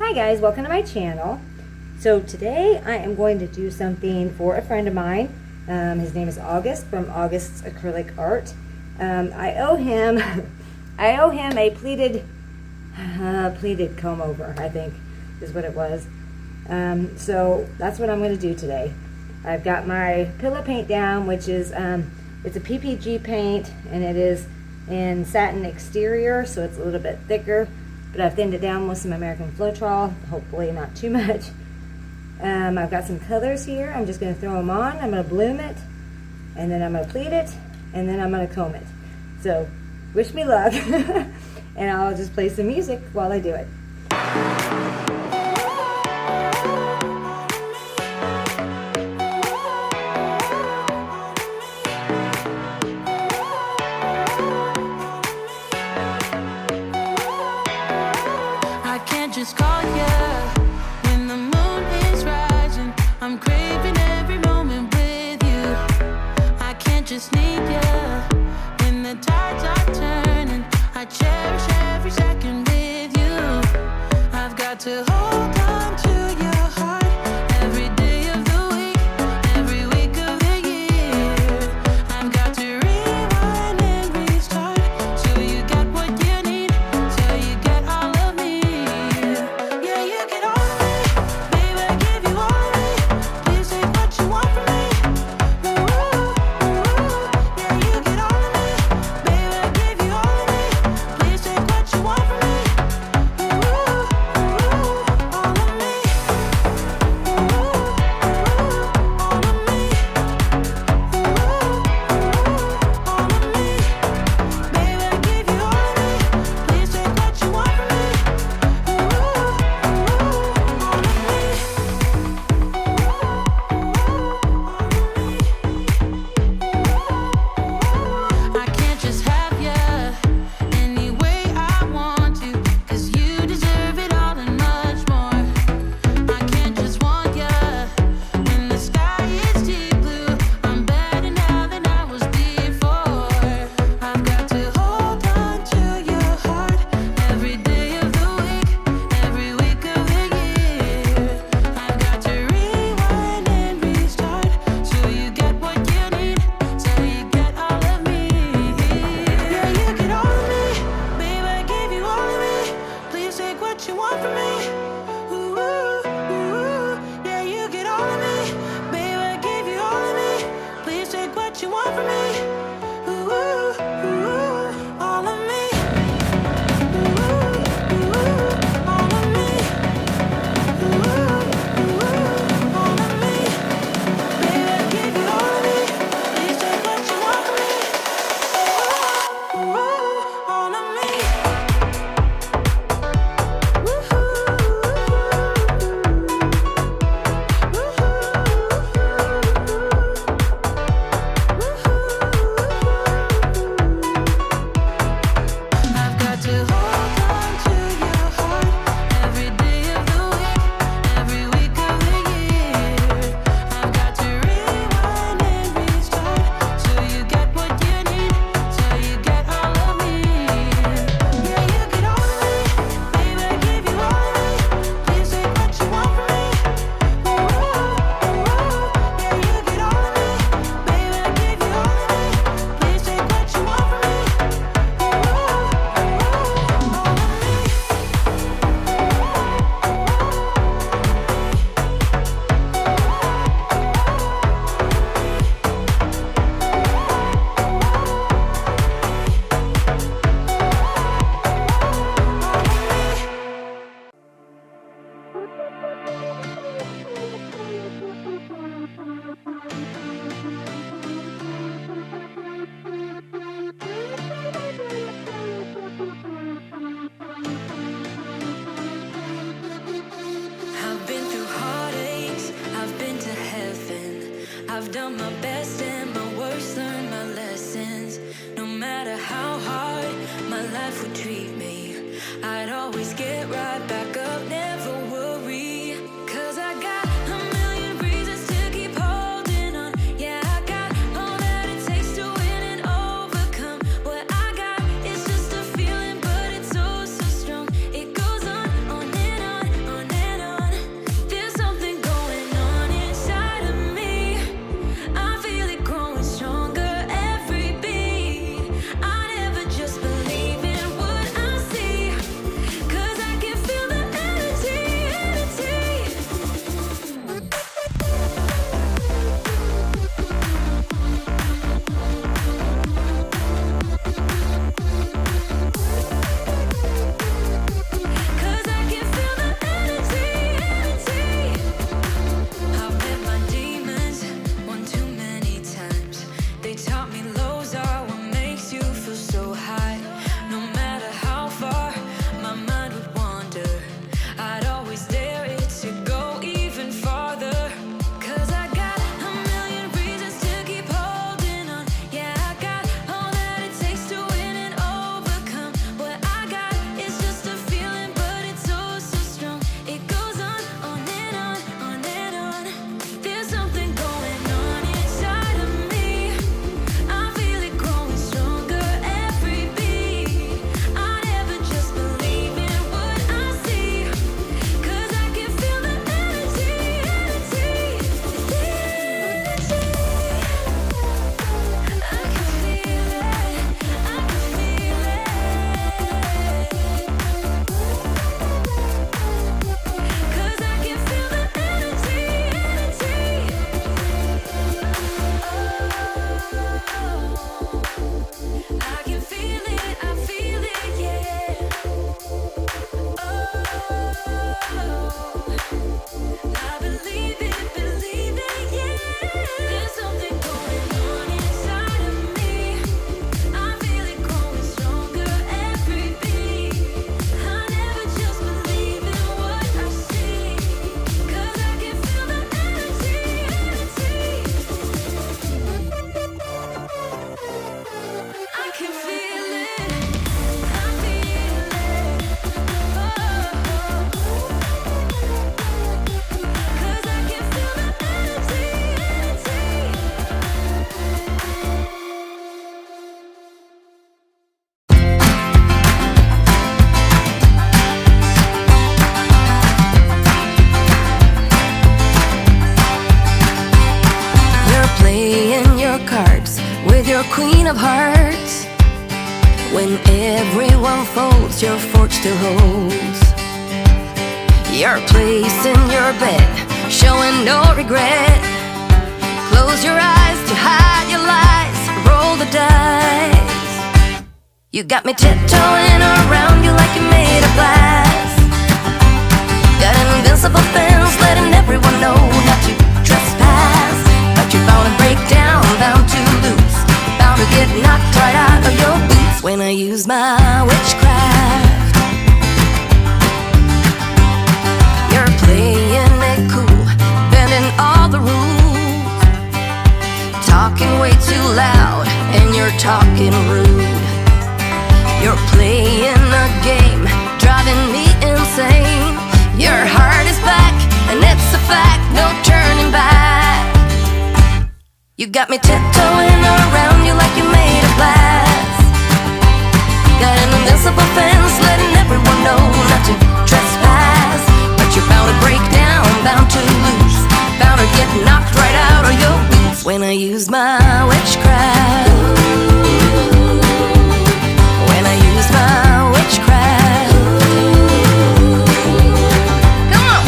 Hi guys, welcome to my channel. So today I am going to do something for a friend of mine. His name is August from August's Acrylic Art. I owe him a pleated comb-over, I think is what it was. So that's what I'm going to do today. I've got my pillow paint down, which is it's a PPG paint, and it is in satin exterior, so it's a little bit thicker, but I've thinned it down with some American Floetrol, hopefully not too much. I've got some colors here. I'm just going to throw them on. I'm going to bloom it, and then I'm going to pleat it, and then I'm going to comb it. So wish me luck, and I'll just play some music while I do it. On your queen of hearts. When everyone folds, your fork still holds your place in your bed, showing no regret. Close your eyes to hide your lies, roll the dice. You got me tiptoeing around you like you're made of glass. Got an invincible fence, letting everyone know not to trespass. But you're bound to break down, bound to lose, bound to get knocked right out of your boots when I use my witchcraft. You're playing it cool, bending all the rules, talking way too loud, and you're talking rude. You're playing a game, driving me insane. Your heart is back, and it's a fact, no turning back. You got me tiptoeing around you like you're made of glass. Got an invincible fence, letting everyone know not to trespass. But you're bound to break down, bound to lose, bound to get knocked right out of your boots when I use my witchcraft. When I use my witchcraft. Come on.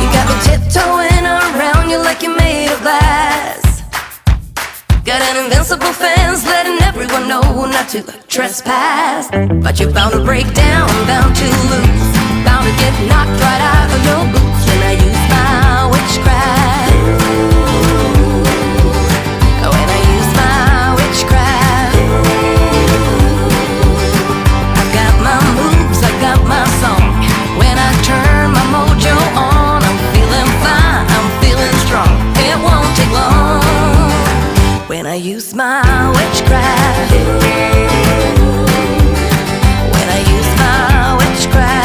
You got me tiptoeing around you like you're made of glass. Got an invincible fence, letting everyone know not to trespass. But you're bound to break down, bound to lose, bound to get knocked right out of your boots when I use my witchcraft. When I use my witchcraft. I've got my moves, I've got my song. When I turn my mojo on, I'm feeling fine, I'm feeling strong. It won't take long when I use my witchcraft. When I use my witchcraft.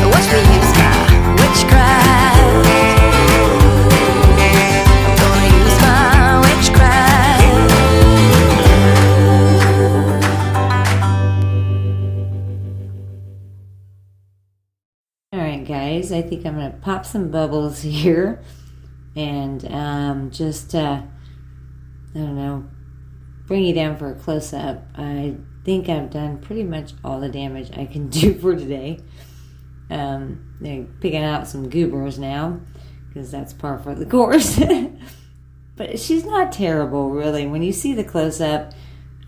Watch me use my witchcraft. I'm gonna use my witchcraft. Alright guys, I think I'm going to pop some bubbles here and just, I don't know, bring you down for a close-up. I think I've done pretty much all the damage I can do for today. They're picking out some goobers now, because that's par for the course. But she's not terrible, really. When you see the close-up,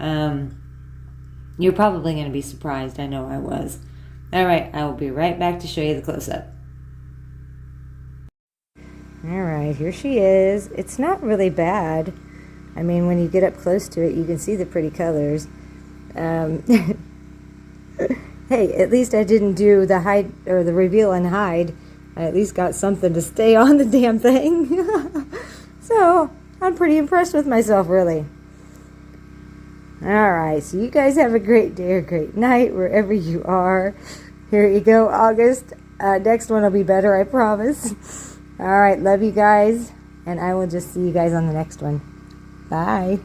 you're probably going to be surprised. I know I was. Alright, I will be right back to show you the close-up. Alright, here she is. It's not really bad. I mean, when you get up close to it, you can see the pretty colors. Hey, at least I didn't do the hide or the reveal and hide. I at least got something to stay on the damn thing. So, I'm pretty impressed with myself, really. Alright, so you guys have a great day or great night, wherever you are. Here you go, August. Next one will be better, I promise. Alright, love you guys, and I will just see you guys on the next one. Bye.